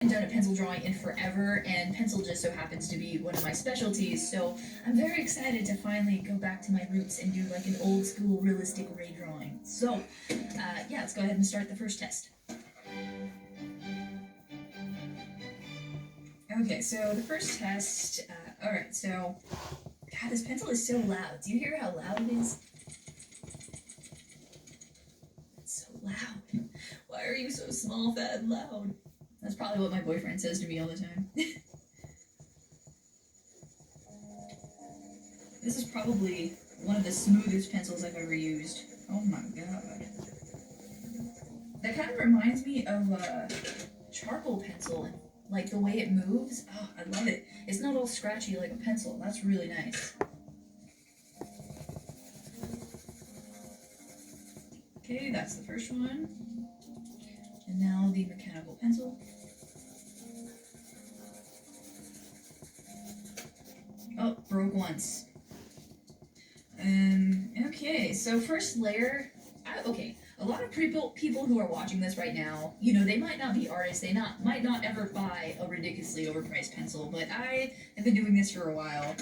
haven't done a pencil drawing in forever, and pencil just so happens to be one of my specialties, so I'm very excited to finally go back to my roots and do like an old school realistic ray drawing. So, yeah, let's go ahead and start the first test. Okay, so the first test, alright, so, God, this pencil is so loud. Do you hear how loud it is? It's so loud. Why are you so small, fat, and loud? That's probably what my boyfriend says to me all the time. This is probably one of the smoothest pencils I've ever used. Oh my god. That kind of reminds me of a charcoal pencil, and like the way it moves. Oh, I love it. It's not all scratchy like a pencil. That's really nice. Okay, that's the first one. And now the mechanical pencil. Oh, broke once. Okay, so first layer. Okay, a lot of people who are watching this right now, you know, they might not be artists, might not ever buy a ridiculously overpriced pencil, but I have been doing this for a while.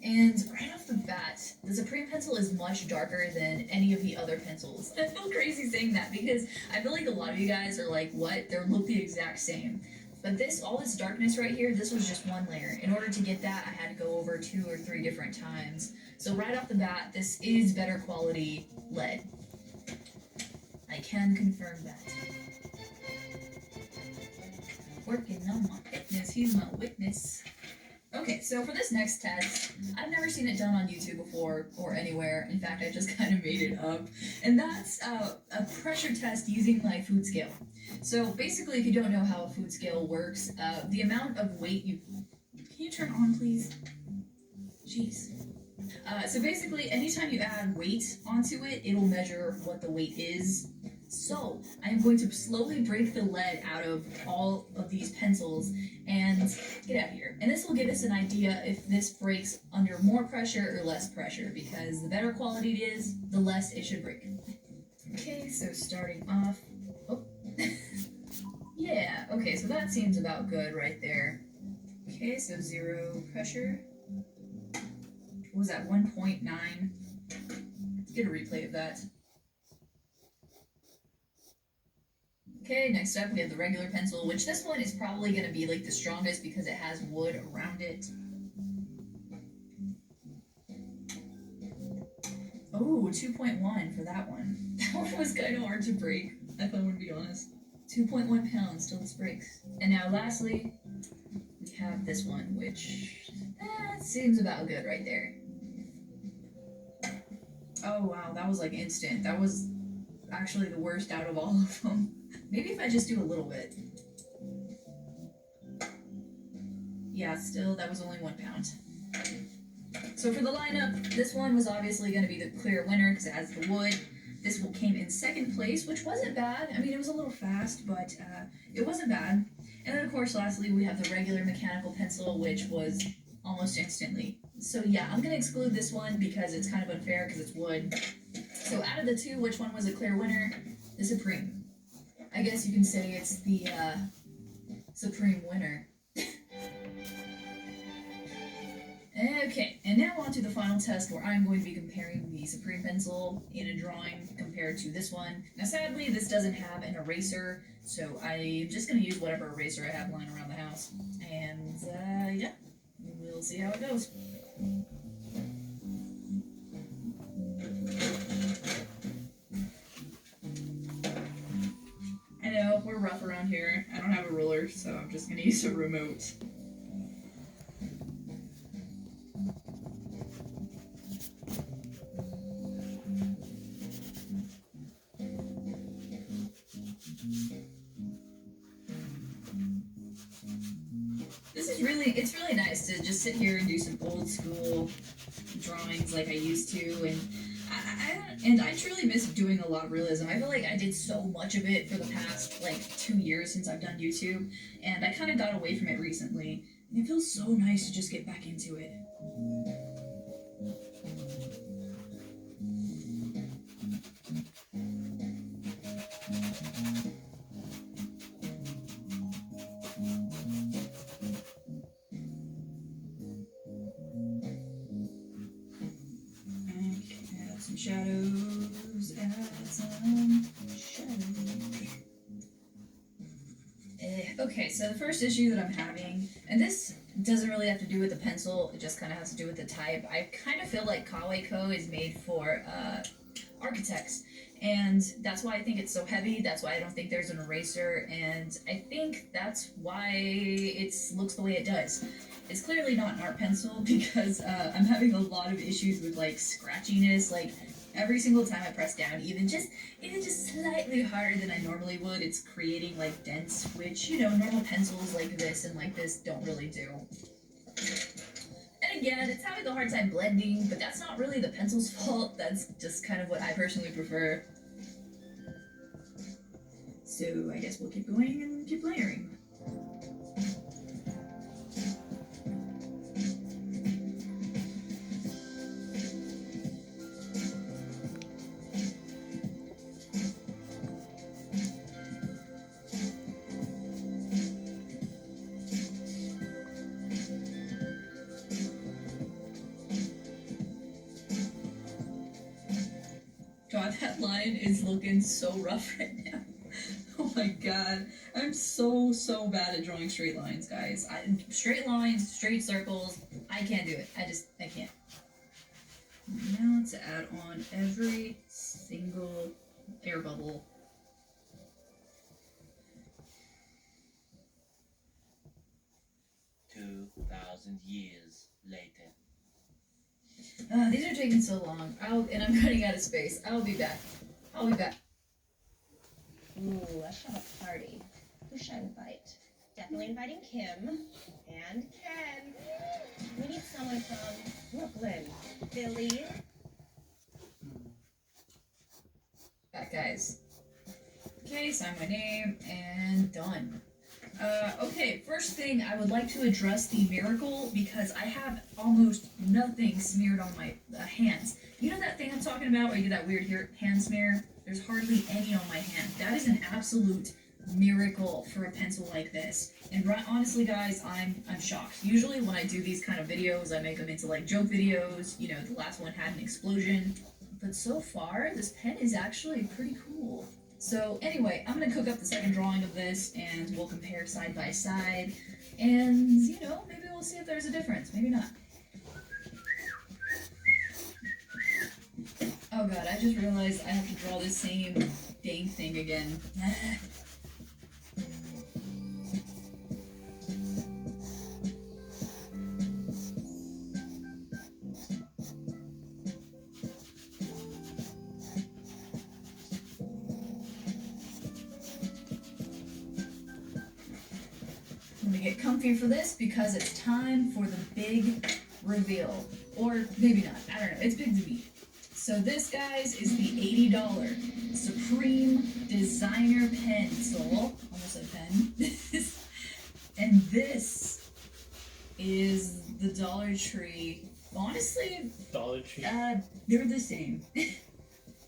And right off the bat, the Supreme pencil is much darker than any of the other pencils. I feel crazy saying that because I feel like a lot of you guys are like, what? They look the exact same. But all this darkness right here, this was just one layer. In order to get that, I had to go over 2 or 3 different times. So right off the bat, this is better quality lead. I can confirm that. Working on my fitness, he's my witness. Okay, so for this next test, I've never seen it done on YouTube before or anywhere. In fact, I just kind of made it up. And that's a pressure test using my food scale. So basically, if you don't know how a food scale works, the amount of weight you... Can you turn on, please? Jeez. So basically, anytime you add weight onto it, it'll measure what the weight is. So, I am going to slowly break the lead out of all of these pencils and get out of here. And this will give us an idea if this breaks under more pressure or less pressure, because the better quality it is, the less it should break. Okay, so starting off... Oh. Yeah, okay, so that seems about good right there. Okay, so 0 pressure. What was that, 1.9? Let's get a replay of that. Okay, next up we have the regular pencil, which this one is probably going to be like the strongest because it has wood around it. Oh, 2.1 for that one. That one was kind of hard to break, if I want to be honest. 2.1 pounds till this breaks. And now lastly, we have this one, which seems about good right there. Oh wow, that was like instant. That was actually the worst out of all of them. Maybe if I just do a little bit. Yeah, still, that was only 1 pound. So for the lineup, this one was obviously going to be the clear winner because it has the wood. This one came in second place, which wasn't bad. I mean, it was a little fast, but it wasn't bad. And then, of course, lastly, we have the regular mechanical pencil, which was almost instantly. So yeah, I'm going to exclude this one because it's kind of unfair because it's wood. So out of the two, which one was a clear winner? The Supreme. I guess you can say it's the Supreme winner. Okay, and now on to the final test where I'm going to be comparing the Supreme pencil in a drawing compared to this one. Now sadly, this doesn't have an eraser, so I'm just going to use whatever eraser I have lying around the house. And yeah, we'll see how it goes. I know, we're rough around here. I don't have a ruler, so I'm just going to use a remote. It's really nice to just sit here and do some old school drawings like I used to, and I truly miss doing a lot of realism. I feel like I did so much of it for the past like 2 years since I've done YouTube, and I kind of got away from it recently. And it feels so nice to just get back into it. Okay, so the first issue that I'm having, and this doesn't really have to do with the pencil, it just kind of has to do with the type. I kind of feel like Kaweco is made for architects, and that's why I think it's so heavy. That's why I don't think there's an eraser, and I think that's why it looks the way it does. It's clearly not an art pencil because I'm having a lot of issues with like scratchiness, like every single time I press down, even just slightly harder than I normally would, it's creating like dents, which, you know, normal pencils like this and like this don't really do. And again, it's having a hard time blending, but that's not really the pencil's fault. That's just kind of what I personally prefer. So I guess we'll keep going and keep layering. God, that line is looking so rough right now. Oh my god. I'm so bad at drawing straight lines, guys. Straight lines, straight circles, I can't do it. I can't. Now to add on every single air bubble. 2,000 years later. These are taking so long. And I'm running out of space. I'll be back. Ooh, let's have a party. Who should I invite? Definitely inviting Kim and Ken. We need someone from Brooklyn, Philly. Back, guys. Okay, sign my name, and done. Okay, first thing, I would like to address the miracle because I have almost nothing smeared on my hands. You know that thing I'm talking about where you get that weird hand smear? There's hardly any on my hand. That is an absolute miracle for a pencil like this. And honestly, guys, I'm shocked. Usually when I do these kind of videos, I make them into like joke videos. You know, the last one had an explosion. But so far, this pen is actually pretty cool. So anyway, I'm gonna cook up the second drawing of this and we'll compare side by side. And, you know, maybe we'll see if there's a difference. Maybe not. Oh god, I just realized I have to draw the same dang thing again. I'm gonna get comfy for this because it's time for the big reveal. Or maybe not, I don't know, it's big to me. So this, guys, is the $80 Supreme Designer Pencil. Almost said pen. And this is the Dollar Tree. Honestly, Dollar Tree. they're the same.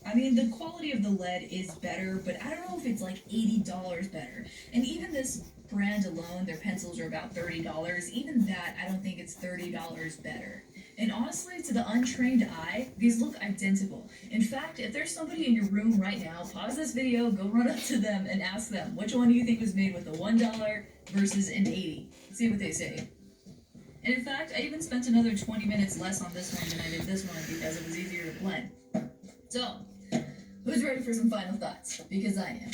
I mean, the quality of the lead is better, but I don't know if it's like $80 better. And even this brand alone, their pencils are about $30. Even that, I don't think it's $30 better. And honestly, to the untrained eye, these look identical. In fact, if there's somebody in your room right now, pause this video, go run up to them and ask them, which one do you think was made with a $1 versus an 80? See what they say. And in fact, I even spent another 20 minutes less on this one than I did this one because it was easier to blend. So, who's ready for some final thoughts? Because I am.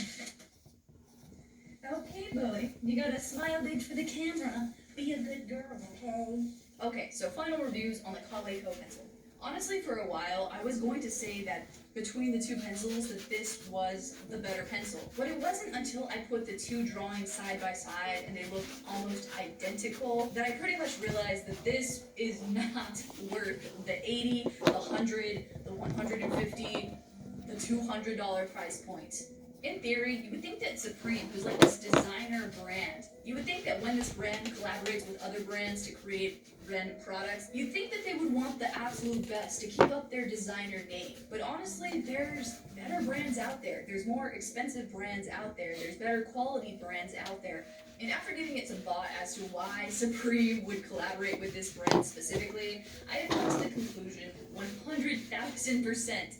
Okay, boy, you gotta smile big for the camera. Be a good girl, okay? Okay, so final reviews on the Kaweco pencil. Honestly, for a while, I was going to say that between the two pencils, that this was the better pencil. But it wasn't until I put the two drawings side by side and they looked almost identical that I pretty much realized that this is not worth the 80, the 100, the 150, the $200 price point. In theory, you would think that Supreme, who's like this designer brand, you would think that when this brand collaborates with other brands to create brand products, you'd think that they would want the absolute best to keep up their designer name. But honestly, there's better brands out there. There's more expensive brands out there. There's better quality brands out there. And after giving it some thought as to why Supreme would collaborate with this brand specifically, I have come to the conclusion 100,000%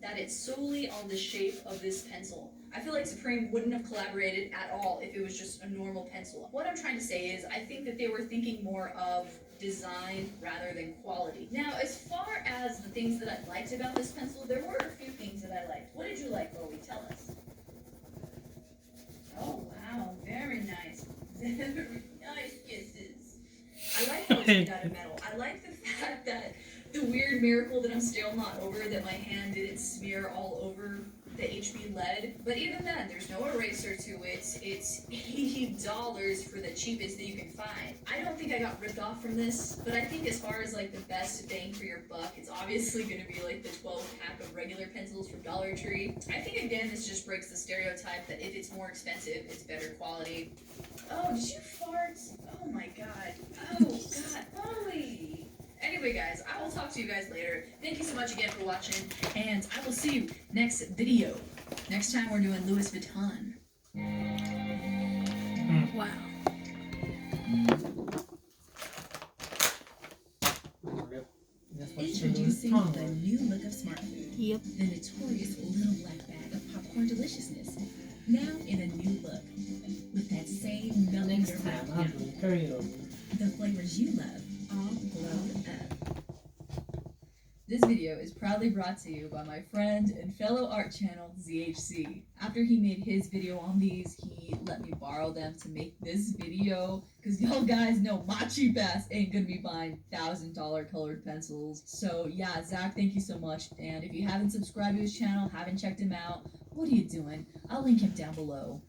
that it's solely on the shape of this pencil. I feel like Supreme wouldn't have collaborated at all if it was just a normal pencil. What I'm trying to say is I think that they were thinking more of design rather than quality. Now, as far as the things that I liked about this pencil, there were a few things that I liked. What did you like, Bowie? Tell us. Oh, wow. Very nice. Very nice kisses. I like how it's made out of metal. I like the fact that the weird miracle that I'm still not over, that my hand didn't smear all over the HB lead. But even then, there's no eraser to it. It's $80 for the cheapest that you can find. I don't think I got ripped off from this, but I think as far as like the best bang for your buck, it's obviously going to be like the 12-pack of regular pencils from Dollar Tree. I think again, this just breaks the stereotype that if it's more expensive, it's better quality. Oh, did you fart? Oh my god. Oh god, Bowie. Anyway, guys, I will talk to you guys later. Thank you so much again for watching, and I will see you next video. Next time we're doing Louis Vuitton. Wow. Introducing the new look of smart food. Yep. The notorious little black bag of popcorn deliciousness. Now in a new look. With that same melting Next time, I'll do it. Hurry it over. the flavors you love, all glowed up. This video is proudly brought to you by my friend and fellow art channel, ZHC. After he made his video on these, he let me borrow them to make this video, because y'all guys know my cheap ass ain't gonna be buying $1,000 colored pencils. So yeah, Zach, thank you so much, and if you haven't subscribed to his channel, haven't checked him out, what are you doing? I'll link him down below.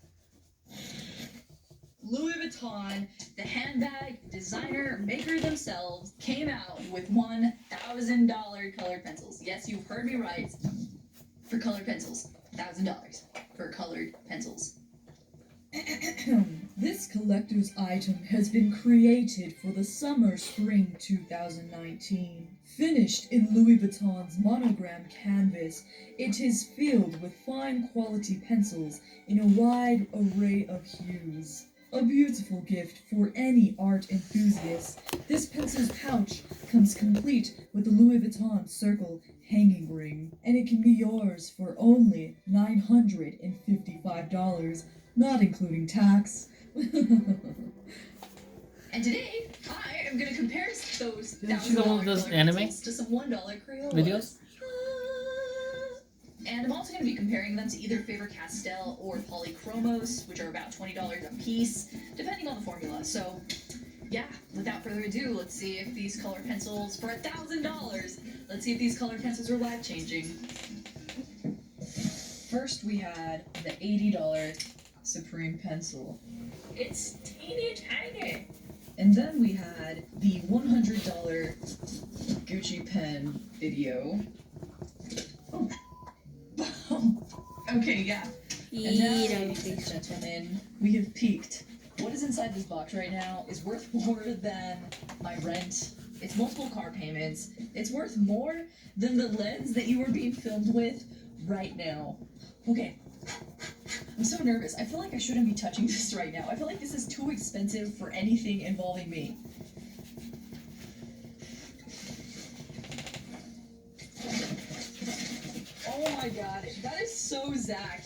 Louis Vuitton, the handbag designer maker themselves, came out with $1,000 colored pencils. Yes, you've heard me right. For colored pencils. $1,000 for colored pencils. This collector's item has been created for the summer-spring 2019. Finished in Louis Vuitton's monogram canvas, it is filled with fine quality pencils in a wide array of hues. A beautiful gift for any art enthusiast. This pencil's pouch comes complete with the Louis Vuitton Circle hanging ring, and it can be yours for only $955, not including tax. And today, I am gonna compare those Isn't she the one who does $1,000 anime pencils to some $1 Crayolas. videos? And I'm also going to be comparing them to either Faber-Castell or Polychromos, which are about $20 a piece, depending on the formula. So, yeah, without further ado, let's see if these color pencils, for $1,000, let's see if these color pencils are life-changing. First, we had the $80 Supreme pencil. It's teeny tiny. And then we had the $100 Gucci pen video. Oh. Okay, yeah. And now, ladies and gentlemen, we have peaked. What is inside this box right now is worth more than my rent. It's multiple car payments. It's worth more than the lens that you are being filmed with right now. Okay. I'm so nervous. I feel like I shouldn't be touching this right now. I feel like this is too expensive for anything involving me. Oh my god, that is so Zach.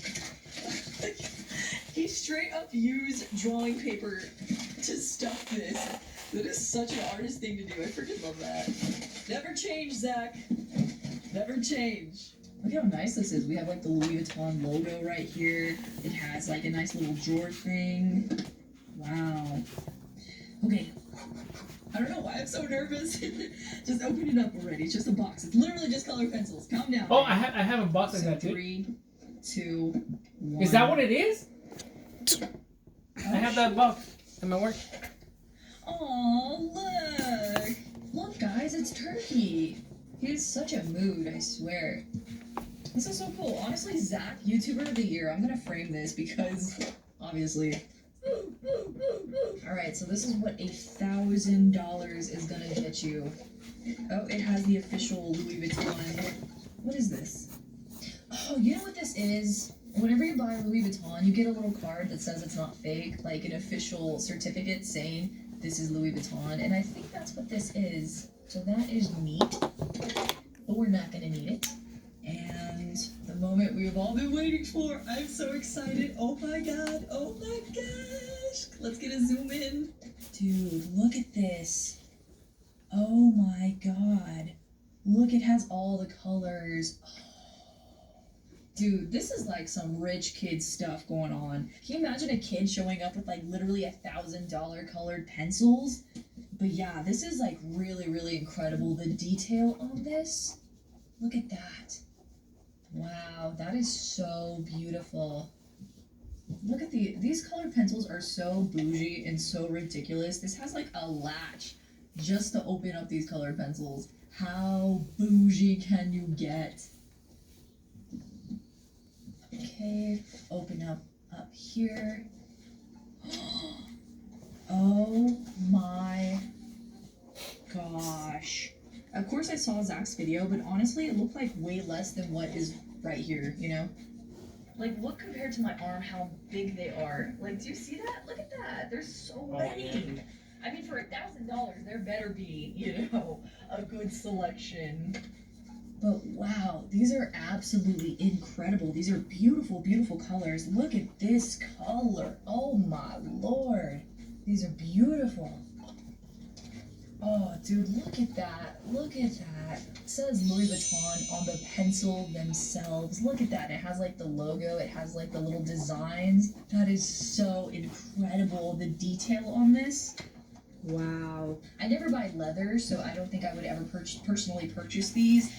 He straight up used drawing paper to stuff this. That is such an artist thing to do. I freaking love that. Never change, Zach. Never change. Look how nice this is. We have like the Louis Vuitton logo right here. It has like a nice little drawer thing. Wow. Okay. I don't know why I'm so nervous. Just open it up already. It's just a box. It's literally just colored pencils. Calm down. Oh, I have a box like So that too. 3, 2, 1. Is that what it is? I have that box in my work. Oh, look. Look, guys, it's Turkey. He's such a mood, I swear. This is so cool. Honestly, Zach, YouTuber of the Year. I'm gonna frame this because, obviously. Alright, so this is what $1,000 is gonna get you. Oh, it has the official Louis Vuitton. What is this? Oh, you know what this is? Whenever you buy Louis Vuitton, you get a little card that says it's not fake, like an official certificate saying this is Louis Vuitton, and I think that's what this is. So that is neat, but we're not gonna need it. And the moment we've all been waiting for. I'm so excited. Oh my god. Oh my gosh. Let's get a zoom in. Dude, look at this. Oh my god. Look, it has all the colors. Dude, this is like some rich kid stuff going on. Can you imagine a kid showing up with like literally $1,000 colored pencils? But yeah, this is like really, really incredible. The detail on this, look at that. Wow, that is so beautiful. Look at these colored pencils are so bougie and so ridiculous. This has like a latch just to open up these colored pencils. How bougie can you get? Okay, open up here. Oh my gosh. Of course I saw Zach's video, but honestly it looked like way less than what is right here, you know? Like, look compared to my arm how big they are. Like, do you see that? Look at that. There's so many. I mean, for $1,000, there better be, you know, a good selection. But wow, these are absolutely incredible. These are beautiful, beautiful colors. Look at this color. Oh my lord. These are beautiful. Oh, dude, look at that. Look at that. It says Louis Vuitton on the pencil themselves. Look at that. It has like the logo. It has like the little designs. That is so incredible. The detail on this. Wow. I never buy leather, so I don't think I would ever personally purchase these.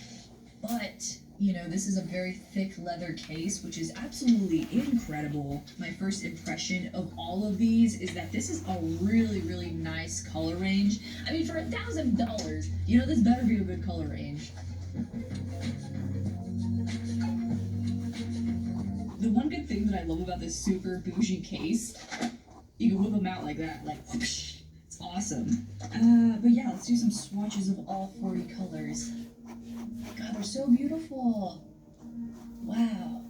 But, you know, this is a very thick leather case, which is absolutely incredible. My first impression of all of these is that this is a really, really nice color range. I mean, for $1,000, you know, this better be a good color range. The one good thing that I love about this super bougie case, you can whip them out like that, like, whoosh. It's awesome. But yeah, let's do some swatches of all 40 colors. God, they're so beautiful. Wow.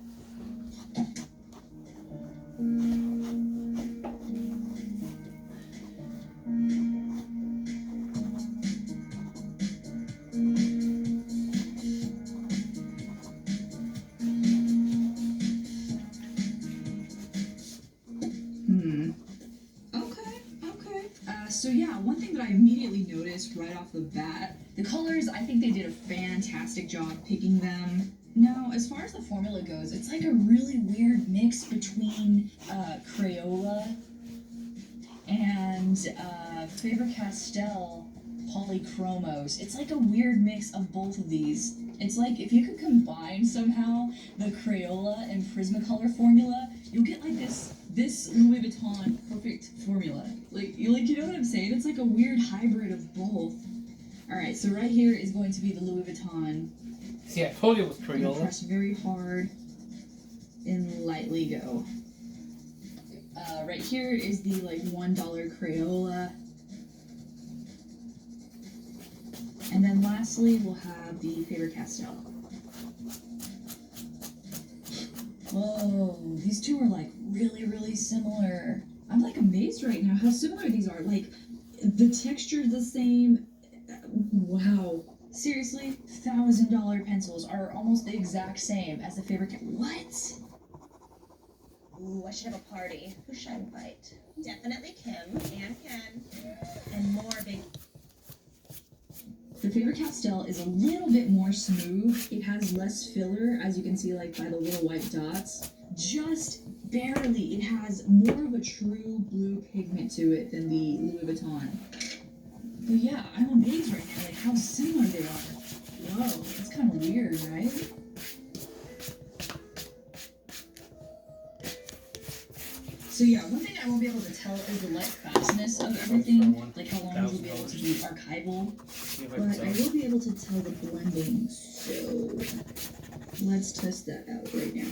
So yeah, one thing that I immediately noticed right off the bat, the colors, I think they did a fantastic job picking them. Now, as far as the formula goes, it's like a really weird mix between Crayola and Faber-Castell Polychromos. It's like a weird mix of both of these. It's like if you could combine somehow the Crayola and Prismacolor formula, you'll get like this Louis Vuitton perfect formula. Like you know what I'm saying? It's like a weird hybrid of both. Alright, so right here is going to be the Louis Vuitton. See, I told you it was I'm gonna Crayola. press very hard and lightly go. Right here is the like $1 Crayola. And then lastly, we'll have the Faber-Castell. Whoa, these two are like really, really similar. I'm like amazed right now how similar these are. Like, the texture's the same. Wow. Seriously, $1,000 pencils are almost the exact same as the Faber-Castell. What? Ooh, I should have a party. Who should I invite? Definitely Kim and Ken. And more big. The Faber-Castell is a little bit more smooth. It has less filler, as you can see, like by the little white dots. Just barely. It has more of a true blue pigment to it than the Louis Vuitton. But yeah, I'm amazed right now, like how similar they are. Whoa, that's kind of weird, right? So yeah, one thing I won't be able to tell is the light fastness of everything, like how long will be able to be archival. But I will be able to tell the blending, so let's test that out right now.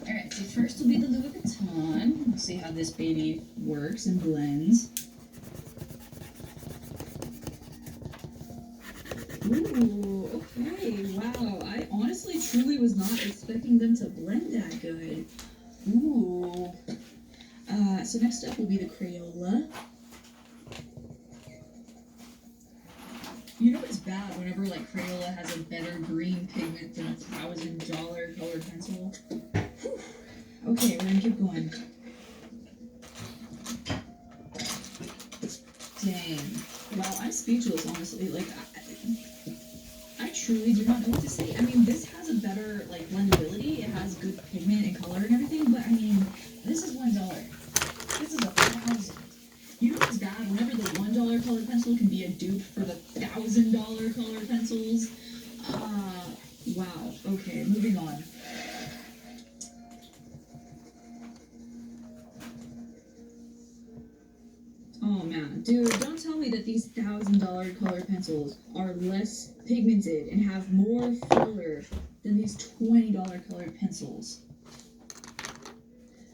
Alright, so first will be the Louis Vuitton. We'll see how this baby works and blends. Ooh, okay, wow. I honestly truly was not expecting them to blend that good. Ooh. So next up will be the Crayola. You know what's bad whenever like Crayola has a better green pigment than a $1,000 colored pencil. Whew. Okay, we're gonna keep going. Dang. Wow, I'm speechless, honestly. Like, I truly do not know what to say. I mean, this has a better, like, blendability. It has good pigment and color and everything, but I mean, this is $1. This is 1,000. You know what's bad? Whenever the $1 colored pencil can be a dupe for the $1,000 colored pencils. Wow. Okay, moving on. Oh man, dude, don't tell me that these $1,000 colored pencils are less pigmented and have more filler than these $20 colored pencils.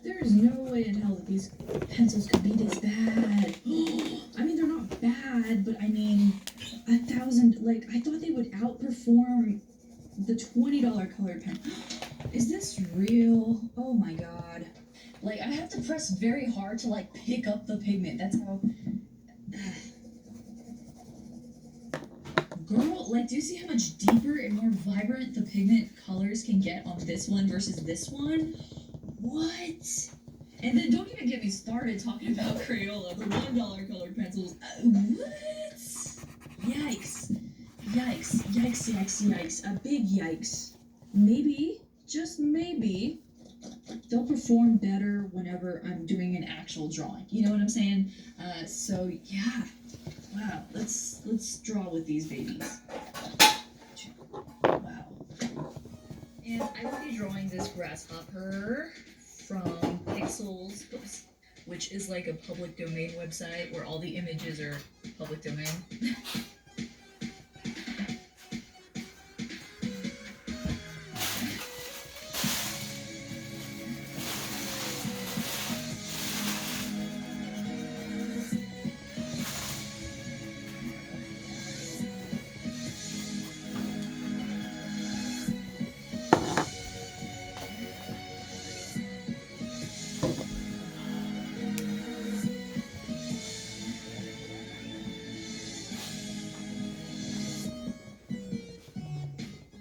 There is no way in hell that these pencils could be this bad. I mean, they're not bad, but I mean, 1,000, like, I thought they would outperform the $20 colored pen. Is this real? Oh my god. Like, I have to press very hard to, like, pick up the pigment. That's how... Girl, like, do you see how much deeper and more vibrant the pigment colors can get on this one versus this one? What? And then don't even get me started talking about Crayola, the $1 colored pencils. What? Yikes. Yikes. Yikes, yikes, yikes. A big yikes. Maybe, just maybe, they'll perform better whenever I'm doing an actual drawing. You know what I'm saying? So yeah. Wow. Let's draw with these babies. Wow. And I will be drawing this grasshopper from Pixels, which is like a public domain website where all the images are public domain.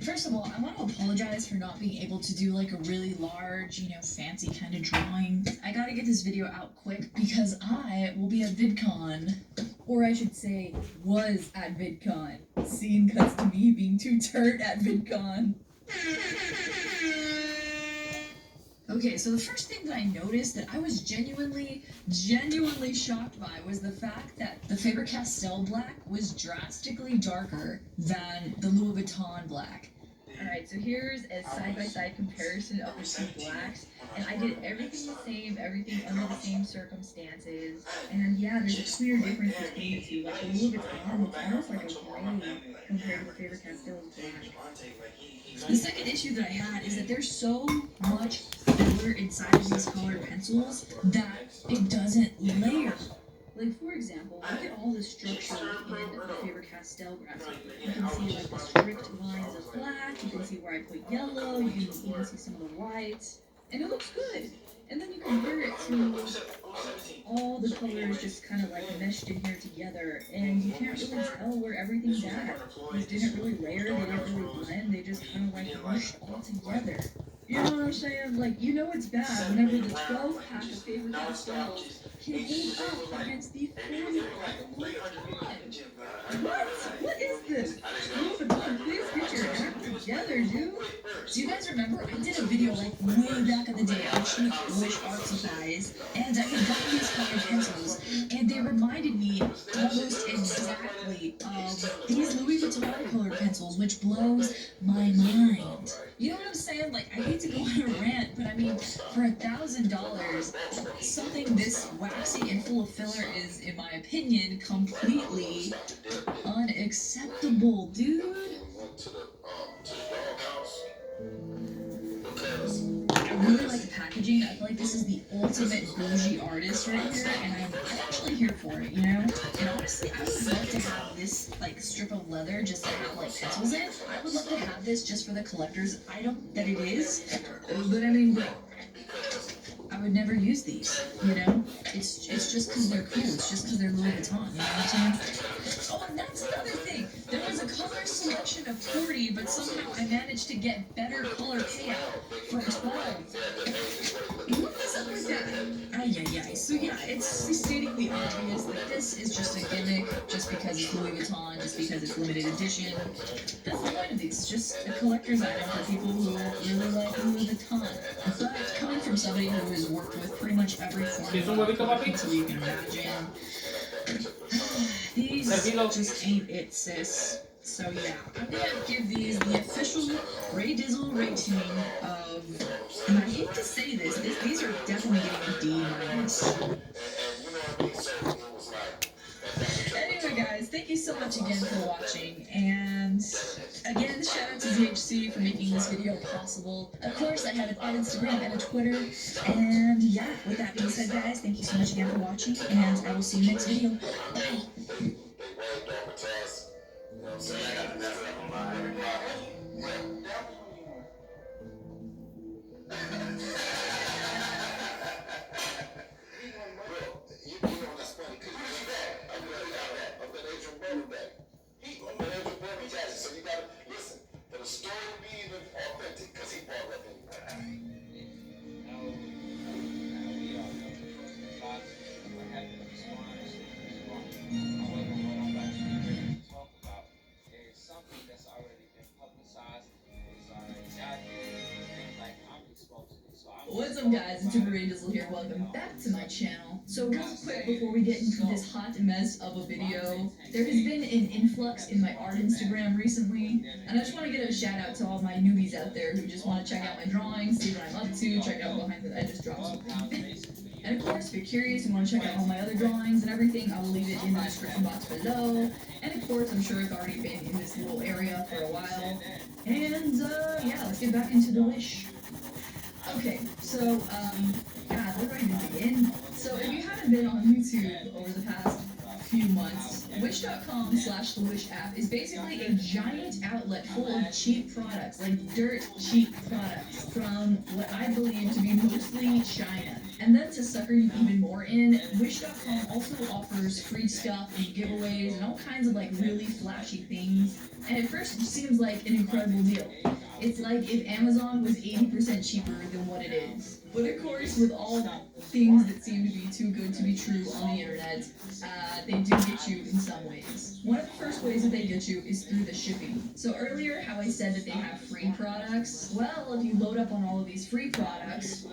First of all, I want to apologize for not being able to do like a really large, fancy kind of drawing. I gotta get this video out quick because I will be at VidCon. Or I should say, was at VidCon. Scene cuts to me being too turd at VidCon. Okay, so the first thing that I noticed that I was genuinely shocked by was the fact that the Faber-Castell black was drastically darker than the Louis Vuitton black. Alright, so here's a side-by-side comparison of the two blacks, and I did everything the same, everything under the same circumstances, and yeah, there's a clear difference between the two. Like, the Louis Vuitton looks almost like a gray compared to the Faber-Castell's black. The second issue that I had is that there's so much filler inside of these colored pencils that it doesn't layer. Like, for example, look at all the structure in the Faber-Castell graphic. You can see, like, the strict lines of black, you can see where I put yellow, you can even see some of the whites, and it looks good. And then you compare it to all the colors just kind of, like, meshed in here together, and you can't really tell where everything's at. These didn't really layer, they didn't really blend, they just kind of, like, mushed all together. You know what I'm saying? Like, you know it's bad whenever the 12-pack of Faber-Castell can hold up against the 40-pack of Louis Vuitton. What is this? Louis Vuitton, please get your act together, dude. Do you guys remember? I did a video, like, way back in the day on cheap Wish art supplies, and I had gotten these colored pencils, and they reminded me almost exactly of these Louis Vuitton colored pencils, which blows my mind. You know what I'm saying? Like, I hate to go on a rant, but I mean, for $1,000, something this waxy and full of filler is, in my opinion, completely unacceptable, dude. I really like the packaging. I feel like this is the ultimate bougie artist right here, and I'm actually here for it, you know? And honestly, I would love to have this, like, strip of leather just to have, like, pencils in. I would love to have this just for the collector's item that it is. But I mean, bro, I would never use these, you know? It's just because they're cool. It's just because they're Louis Vuitton, you know what I'm saying? Oh, and that's another thing. There was a color collection of 40, but somehow I managed to get better color payout for 12. What is up with that? Ay. So yeah, it's stating the obvious that this is just a gimmick, just because it's Louis Vuitton, just because it's limited edition. That's the point of these, just a collector's item for people who really like Louis Vuitton. But coming from somebody who has worked with pretty much every form ¿Quieres un of huevito, papi? until you can imagine, these just ain't it, sis. So yeah, I'm gonna give these the official Ray Dizzle rating of, and I hate to say this, these are definitely getting a D minus. Anyway guys, thank you so much again for watching, and again, shout out to ZHC for making this video possible. Of course, I have an Instagram and a Twitter, and yeah, with that being said guys, thank you so much again for watching, and I will see you next video. Bye. So you gotta listen for the story to be even authentic, because he brought up What's up guys, it's Ray Dizzle here, welcome back to my channel. So real quick before we get into this hot mess of a video, there has been an influx in my art Instagram recently, and I just want to give a shout out to all my newbies out there who just want to check out my drawings, see what I'm up to, check out behind the, I just dropped something. And of course, if you're curious and want to check out all my other drawings and everything, I will leave it in the description box below. And of course, I'm sure it's already been in this little area for a while. And yeah, let's get back into the wish. Okay, so, God, where do I even begin? So, if you haven't been on YouTube over the past few months, Wish.com/the Wish app is basically a giant outlet full of cheap products, like dirt cheap products, from what I believe to be mostly China. And then to sucker you even more in, Wish.com also offers free stuff and giveaways and all kinds of like really flashy things. And at first it seems like an incredible deal. It's like if Amazon was 80% cheaper than what it is. But of course, with all things that seem to be too good to be true on the internet, they do get you in some ways. One of the first ways that they get you is through the shipping. So earlier, how I said that they have free products, well, if you load up on all of these free products,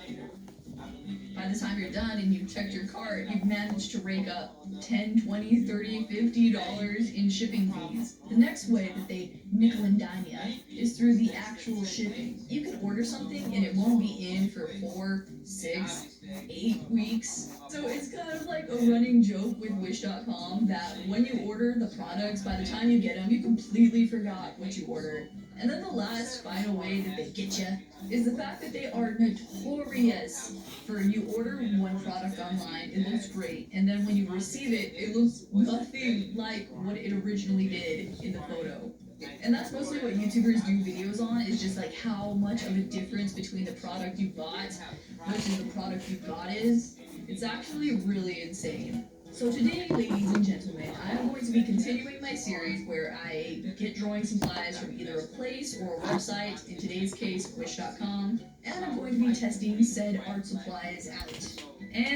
by the time you're done and you've checked your cart, you've managed to rake up $10, $20, $30, $50 in shipping fees. The next way that they nickel and dime you is through the actual shipping. You can order something and it won't be in for 4, 6, 8 weeks. So it's kind of like a running joke with Wish.com that when you order the products, by the time you get them, you completely forgot what you ordered. And then the last final way that they get you is the fact that they are notorious for you order one product online, it looks great, and then when you receive it, it looks nothing like what it originally did in the photo. And that's mostly what YouTubers do videos on, is just like how much of a difference between the product you bought versus the product you got is. It's actually really insane. So today, ladies and gentlemen, I am going to be continuing my series where I get drawing supplies from either a place or a website, in today's case, Wish.com, and I'm going to be testing said art supplies out. And